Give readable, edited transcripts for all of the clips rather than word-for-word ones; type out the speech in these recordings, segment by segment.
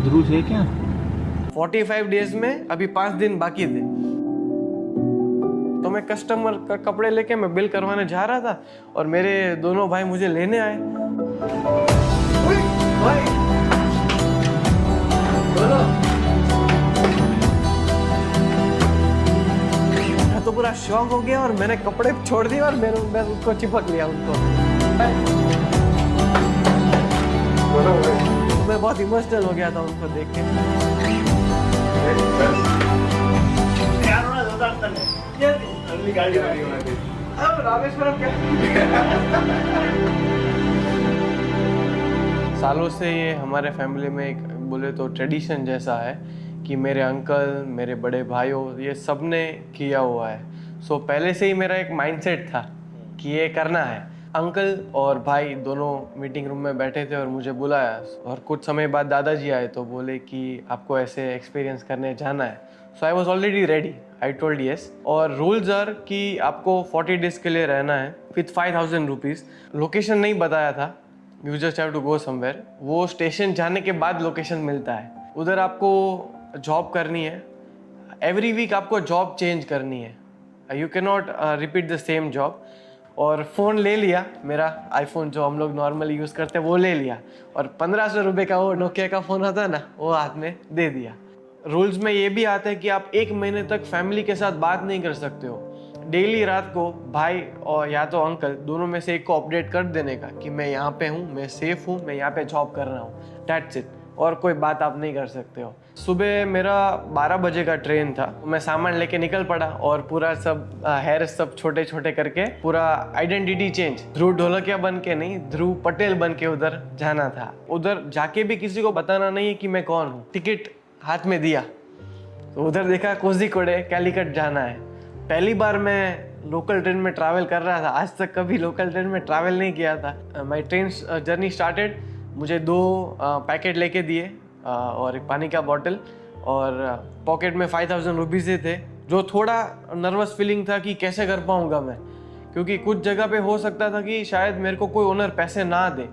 ध्रुव है क्या? 45 डेज में अभी 5 दिन बाकी थे, तो मैं कस्टमर का कपड़े लेके मैं बिल करवाने जा रहा था और मेरे दोनों भाई मुझे लेने आए। मैं तो पूरा शॉक हो गया और मैंने कपड़े छोड़ दिए और मैं उनको चिपक लिया उनको। मैं बहुत इमोशनल हो गया था उनको देख के। सालों से ये हमारे फैमिली में एक बोले तो ट्रेडिशन जैसा है कि मेरे अंकल, मेरे बड़े भाइयों, ये सब ने किया हुआ है। सो पहले से ही मेरा एक माइंडसेट था कि ये करना है। अंकल और भाई दोनों मीटिंग रूम में बैठे थे और मुझे बुलाया और कुछ समय बाद दादाजी आए तो बोले कि आपको ऐसे एक्सपीरियंस करने जाना है। So I was already ready, I told yes. और रूल्स आर कि आपको 40 डेज के लिए रहना है विथ 5000 रुपीज़। लोकेशन नहीं बताया था, you just have to go somewhere. वो स्टेशन जाने के बाद लोकेशन मिलता है। उधर आपको जॉब करनी है, एवरी वीक आपको जॉब चेंज करनी है, you can not repeat the same job. और फ़ोन ले लिया, मेरा आईफोन जो हम लोग नॉर्मली यूज़ करते हैं वो ले लिया और 1500 रुपये का वो नोकिया का फ़ोन होता है ना, वो हाथ में दे दिया। रूल्स में ये भी आता है कि आप 1 महीने तक फैमिली के साथ बात नहीं कर सकते हो। डेली रात को भाई और या तो अंकल दोनों में से एक को अपडेट कर देने का कि मैं यहाँ पे हूँ, मैं सेफ हूँ, मैं यहाँ पे जॉब कर रहा हूँ, दैट्स इट। और कोई बात आप नहीं कर सकते हो। सुबह मेरा 12 बजे का ट्रेन था, मैं सामान लेके निकल पड़ा और पूरा सब हेयर सब छोटे छोटे करके पूरा आइडेंटिटी चेंज, ध्रुव ढोलकिया बन के नहीं, ध्रुव पटेल बन के उधर जाना था। उधर जाके भी किसी को बताना नहीं है कि मैं कौन हूँ। टिकट हाथ में दिया तो उधर देखा कोझिकोडे कैलीकट जाना है। पहली बार मैं लोकल ट्रेन में ट्रैवल कर रहा था, आज तक कभी लोकल ट्रेन में ट्रैवल नहीं किया था। My train journey started. मुझे 2 पैकेट लेके दिए और एक पानी का बॉटल और पॉकेट में 5000 रुपीज़ थे। जो थोड़ा नर्वस फीलिंग था कि कैसे कर पाऊँगा मैं, क्योंकि कुछ जगह पे हो सकता था कि शायद मेरे को कोई ओनर पैसे ना दे।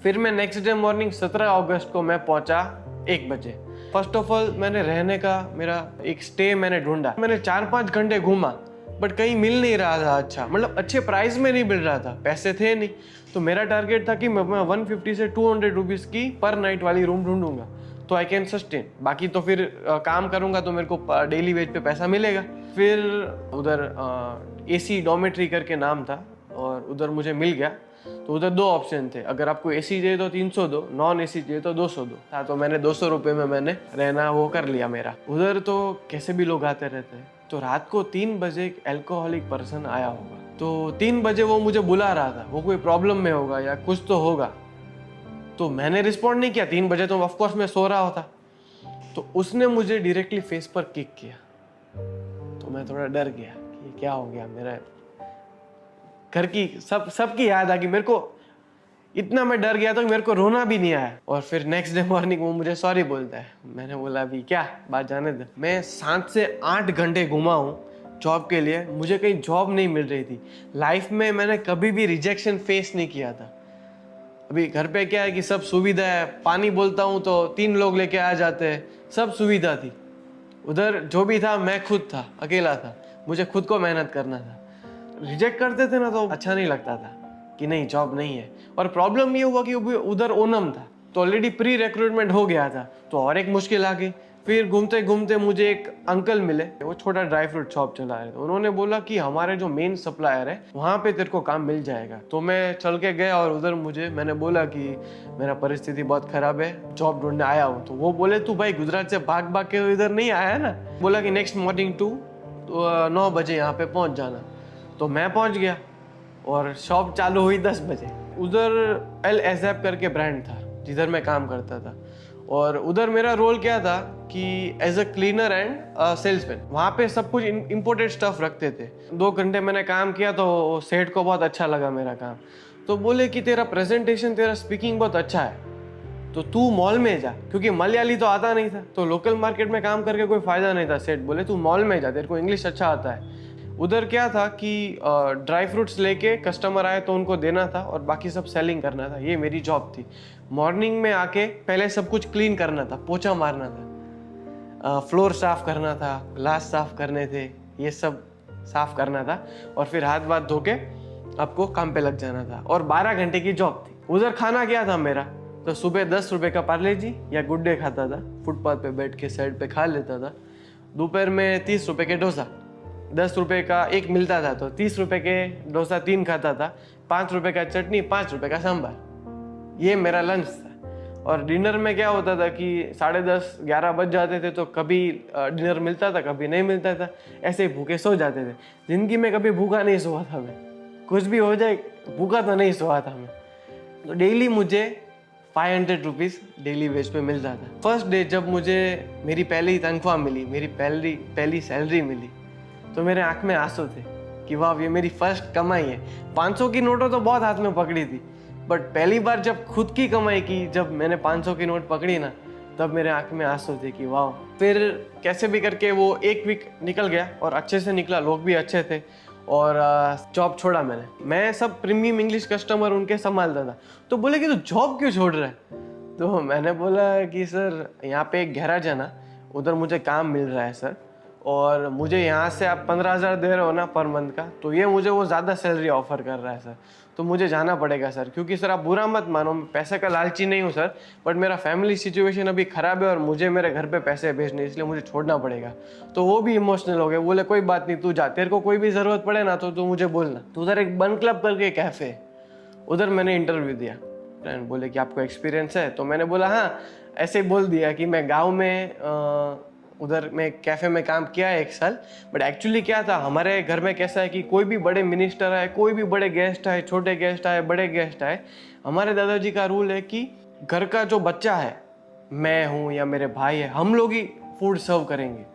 फिर मैं नेक्स्ट डे मॉर्निंग 17 अगस्त को मैं पहुँचा 1 बजे। फर्स्ट ऑफ ऑल मैंने रहने का मेरा एक स्टे मैंने ढूंढा। मैंने 4-5 घंटे घूमा बट कहीं मिल नहीं रहा था अच्छा, मतलब अच्छे प्राइस में नहीं मिल रहा था, पैसे थे नहीं। तो मेरा टारगेट था कि मैं 150 से 200 रुपीज़ की पर नाइट वाली रूम ढूंढूंगा तो आई कैन सस्टेन। बाकी तो फिर काम करूंगा तो मेरे को डेली वेज पे पैसा मिलेगा। फिर उधर एसी डॉर्मेट्री करके नाम था और उधर मुझे मिल गया। तो उधर 2 ऑप्शन थे, अगर आपको एसी चाहिए तो 300 दो, नॉन एसी चाहिए तो 200 दो। हाँ, तो मैंने 200 रुपये में मैंने रहना वो कर लिया मेरा। उधर तो कैसे भी लोग आते रहते हैं। तो रात को 3 बजे एक एल्कोहलिक पर्सन आया होगा, तो 3 बजे वो मुझे बुला रहा था, वो कोई प्रॉब्लम में होगा या कुछ तो होगा। तो मैंने रिस्पॉन्ड नहीं किया, 3 बजे तो ऑफकोर्स मैं सो रहा होता। तो उसने मुझे डायरेक्टली फेस पर किक किया तो मैं थोड़ा डर गया कि क्या हो गया। मेरा घर की सबकी याद आ गई मेरे को, इतना मैं डर गया तो मेरे को रोना भी नहीं आया। और फिर नेक्स्ट डे मॉर्निंग वो मुझे सॉरी बोलता है। मैंने बोला अभी क्या बात जाने दे। मैं 7 से 8 घंटे घुमा हूँ जॉब के लिए, मुझे कहीं जॉब नहीं मिल रही थी। लाइफ में मैंने कभी भी रिजेक्शन फेस नहीं किया था। अभी घर पे क्या है कि सब सुविधा है, पानी बोलता हूँ तो 3 लोग लेके आ जाते हैं, सब सुविधा थी। उधर जो भी था मैं खुद था, अकेला था, मुझे खुद को मेहनत करना था। रिजेक्ट करते थे ना तो अच्छा नहीं लगता था कि नहीं जॉब नहीं है। और प्रॉब्लम ये हुआ कि उधर ओनम था तो ऑलरेडी प्री रिक्रूटमेंट हो गया था, तो और एक मुश्किल आ गई। फिर घूमते घूमते मुझे एक अंकल मिले, वो छोटा ड्राई फ्रूट शॉप चला रहे थे। उन्होंने बोला कि हमारे जो मेन सप्लायर है वहाँ पे तेरे को काम मिल जाएगा। तो मैं चल के गया और उधर मैंने बोला कि मेरा परिस्थिति बहुत खराब है, जॉब ढूंढने आया हूँ। तो वो बोले तू भाई गुजरात से भाग भाग के इधर नहीं आया ना। बोला कि नेक्स्ट मॉर्निंग 9 बजे यहाँ पे पहुँच जाना। तो मैं पहुँच गया और शॉप चालू हुई 10 बजे। उधर एल एजैप करके ब्रांड था जिधर मैं काम करता था और उधर मेरा रोल क्या था कि as a cleaner and salesman. वहाँ पे सब कुछ इम्पोर्टेड स्टफ रखते थे। 2 घंटे मैंने काम किया तो सेठ को बहुत अच्छा लगा मेरा काम। तो बोले कि तेरा प्रेजेंटेशन, तेरा स्पीकिंग बहुत अच्छा है, तो तू मॉल में जा, क्योंकि मलयाली तो आता नहीं था तो लोकल मार्केट में काम करके कोई फायदा नहीं था। सेठ बोले तू मॉल में जा, तेरे को इंग्लिश अच्छा आता है। उधर क्या था कि ड्राई फ्रूट्स लेके कस्टमर आए तो उनको देना था और बाकी सब सेलिंग करना था, ये मेरी जॉब थी। मॉर्निंग में आके पहले सब कुछ क्लीन करना था, पोछा मारना था, फ्लोर साफ करना था, ग्लास साफ करने थे, ये सब साफ करना था और फिर हाथ वाथ धो के आपको काम पे लग जाना था। और 12 घंटे की जॉब थी। उधर खाना क्या था मेरा, तो सुबह 10 रुपए का पार्ले जी या गुड डे खाता था, फुटपाथ पे बैठ के साइड पे खा लेता था। दोपहर में 30 रुपए के डोसा, 10 रुपए का एक मिलता था तो 30 रुपए के डोसा 3 खाता था, 5 रुपए का चटनी, 5 रुपए का सांभर, ये मेरा लंच था। और डिनर में क्या होता था कि 10:30 11 बज जाते थे, तो कभी डिनर मिलता था, कभी नहीं मिलता था, ऐसे ही भूखे सो जाते थे। जिंदगी में कभी भूखा नहीं सोया था मैं, कुछ भी हो जाए भूखा तो नहीं सोया था मैं। तो डेली मुझे 500 रुपीज़ डेली वेज पे मिलता था। फर्स्ट डे जब मुझे मेरी पहली तनख्वाह मिली, मेरी पहली सैलरी मिली, तो मेरे आँख में आंसू थे कि वाह ये मेरी फर्स्ट कमाई है। 500 की नोटों तो बहुत हाथ में पकड़ी थी, बट पहली बार जब खुद की कमाई की, जब मैंने 500 की नोट पकड़ी ना, तब मेरे आँख में आंसू थे कि वाह। फिर कैसे भी करके वो एक वीक निकल गया और अच्छे से निकला, लोग भी अच्छे थे और जॉब छोड़ा मैंने। मैं सब प्रीमियम इंग्लिश कस्टमर उनके संभालता था। तो बोले कि तू जॉब क्यों छोड़ रहा है? तो मैंने बोला कि सर यहाँ पे एक गैराज है ना, उधर मुझे काम मिल रहा है सर, और मुझे यहाँ से आप 15,000 दे रहे हो ना पर मंथ का, तो ये मुझे वो ज़्यादा सैलरी ऑफर कर रहा है सर, तो मुझे जाना पड़ेगा सर। क्योंकि सर आप बुरा मत मानो, मैं पैसे का लालची नहीं हूँ सर, बट मेरा फैमिली सिचुएशन अभी ख़राब है और मुझे मेरे घर पे पैसे भेजने, इसलिए मुझे छोड़ना पड़ेगा। तो वो भी इमोशनल हो गए, बोले कोई बात नहीं तू जा, तेरे को कोई भी ज़रूरत पड़े ना तो तू मुझे बोलना। तो उधर एक बन क्लब करके कैफ़े, उधर मैंने इंटरव्यू दिया। फ्रेंड बोले कि आपको एक्सपीरियंस है? तो मैंने बोला हाँ, ऐसे बोल दिया कि मैं गाँव में उधर मैं कैफ़े में काम किया है 1 साल। बट एक्चुअली क्या था, हमारे घर में कैसा है कि कोई भी बड़े मिनिस्टर आए, कोई भी बड़े गेस्ट आए, छोटे गेस्ट आए, बड़े गेस्ट आए, हमारे दादाजी का रूल है कि घर का जो बच्चा है, मैं हूँ या मेरे भाई है, हम लोग ही फूड सर्व करेंगे,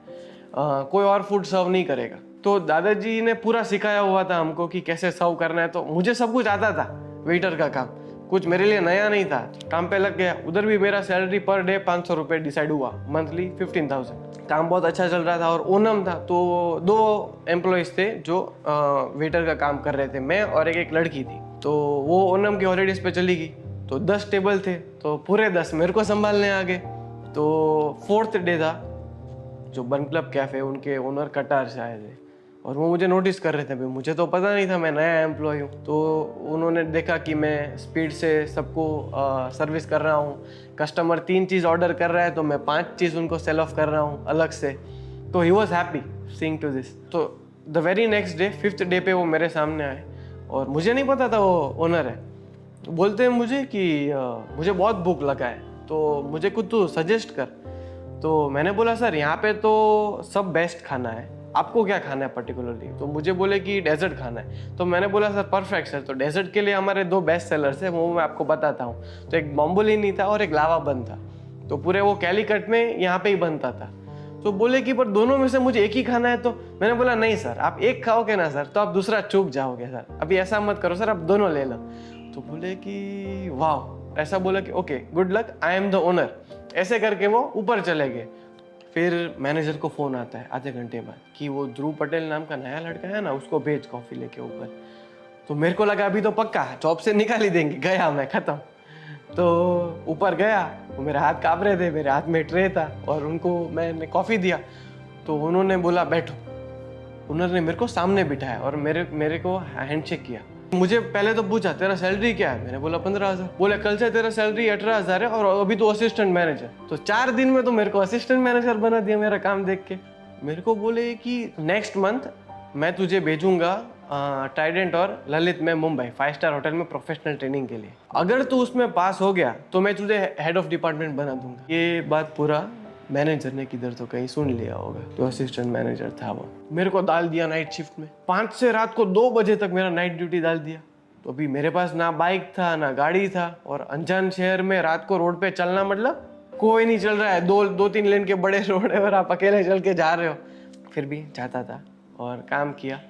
कोई और फूड सर्व नहीं करेगा। तो दादाजी ने पूरा सिखाया हुआ था हमको कि कैसे सर्व करना है। तो मुझे सब कुछ आता था, वेटर का काम कुछ मेरे लिए नया नहीं था। काम पे लग गया, उधर भी मेरा सैलरी पर डे 500 रुपये डिसाइड हुआ, मंथली 15,000। काम बहुत अच्छा चल रहा था और ओनम था, तो 2 एम्प्लॉयज़ थे जो वेटर का काम कर रहे थे, मैं और एक लड़की थी। तो वो ओनम की हॉलीडेज पे चली गई, तो 10 टेबल थे, तो पूरे 10 मेरे को संभालने आ गए। तो 4th डे था, जो बन क्लब कैफ़े उनके ओनर कटार से आए थे और वो मुझे नोटिस कर रहे थे। अभी मुझे तो पता नहीं था, मैं नया एम्प्लॉय हूँ। तो उन्होंने देखा कि मैं स्पीड से सबको सर्विस कर रहा हूँ, कस्टमर 3 चीज़ ऑर्डर कर रहा है तो मैं 5 चीज़ उनको सेल ऑफ कर रहा हूँ अलग से। तो he was happy seeing to this. तो the very next day 5th day पे वो मेरे सामने आए और मुझे नहीं पता था वो ओनर है। तो बोलते हैं मुझे कि मुझे बहुत भूख लगा है, तो मुझे कुछ तू सजेस्ट कर। तो मैंने बोला सर यहाँ पे तो सब बेस्ट खाना है, आपको क्या खाना है पर्टिकुलरली? तो मुझे बोले कि डेजर्ट खाना है। तो मैंने बोला सर परफेक्ट सर, तो डेजर्ट के लिए हमारे 2 बेस्ट सेलर्स हैं, वो मैं आपको बताता हूँ। तो एक बॉम्बोलिनी था और एक लावा बन था, तो पूरे वो कैलीकट में यहाँ पे ही बनता था। तो बोले कि पर दोनों में से मुझे एक ही खाना है। तो मैंने बोला नहीं सर, आप एक खाओगे ना सर तो आप दूसरा चूक जाओगे सर, अभी ऐसा मत करो सर, आप दोनों ले लो। तो बोले कि वाह, ऐसा बोला कि okay good luck, I am the owner. ऐसे करके वो ऊपर चले गए। फिर मैनेजर को फ़ोन आता है आधे घंटे बाद कि वो ध्रुव पटेल नाम का नया लड़का है ना, उसको भेज कॉफ़ी लेके ऊपर। तो मेरे को लगा अभी तो पक्का जॉब से निकाल ही देंगे, गया मैं ख़त्म। तो ऊपर गया, वो मेरे हाथ काँप रहे थे, मेरे हाथ में ट्रे था और उनको मैंने कॉफ़ी दिया। तो उन्होंने बोला बैठो, उन्होंने मेरे को सामने बिठाया और मेरे को हैंडशेक किया। मुझे पहले तो पूछा तेरा सैलरी क्या है? मैंने बोला 15,000। बोले कल से तेरा सैलरी 18,000 है और अभी तो असिस्टेंट मैनेजर। तो 4 दिन में तो मेरे को असिस्टेंट मैनेजर बना दिया मेरा काम देख के। मेरे को बोले कि नेक्स्ट मंथ मैं तुझे भेजूंगा ट्राइडेंट और ललित में मुंबई 5 स्टार होटल में प्रोफेशनल ट्रेनिंग के लिए। अगर तू उसमें पास हो गया तो मैं तुझे हेड ऑफ डिपार्टमेंट बना दूंगा। ये बात पूरा मैनेजर ने किधर तो कहीं सुन लिया होगा, तो असिस्टेंट मैनेजर था वो। मेरे को डाल दिया नाइट शिफ्ट में, 5 से रात को 2 बजे तक मेरा नाइट ड्यूटी डाल दिया। तो अभी मेरे पास ना बाइक था ना गाड़ी था, और अनजान शहर में रात को रोड पे चलना मतलब कोई नहीं चल रहा है, 2-3 लेन के बड़े रोड है और आप अकेले चल के जा रहे हो। फिर भी जाता था और काम किया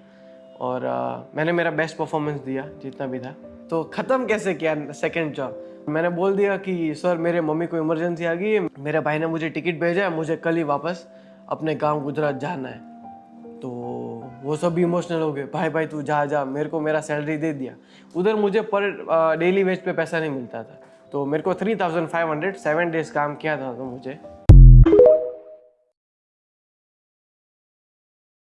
और मैंने मेरा बेस्ट परफॉर्मेंस दिया जितना भी था। तो ख़त्म कैसे किया सेकेंड जॉब? मैंने बोल दिया कि सर मेरे मम्मी को इमरजेंसी आ गई है, मेरे भाई ने मुझे टिकट भेजा है, मुझे कल ही वापस अपने गांव गुजरात जाना है। तो वो सब भी इमोशनल हो गए, भाई भाई तू जा जा, मेरे को मेरा सैलरी दे दिया। उधर मुझे पर डेली वेज पे पैसा नहीं मिलता था, तो मेरे को 3500 7 डेज काम किया था तो मुझे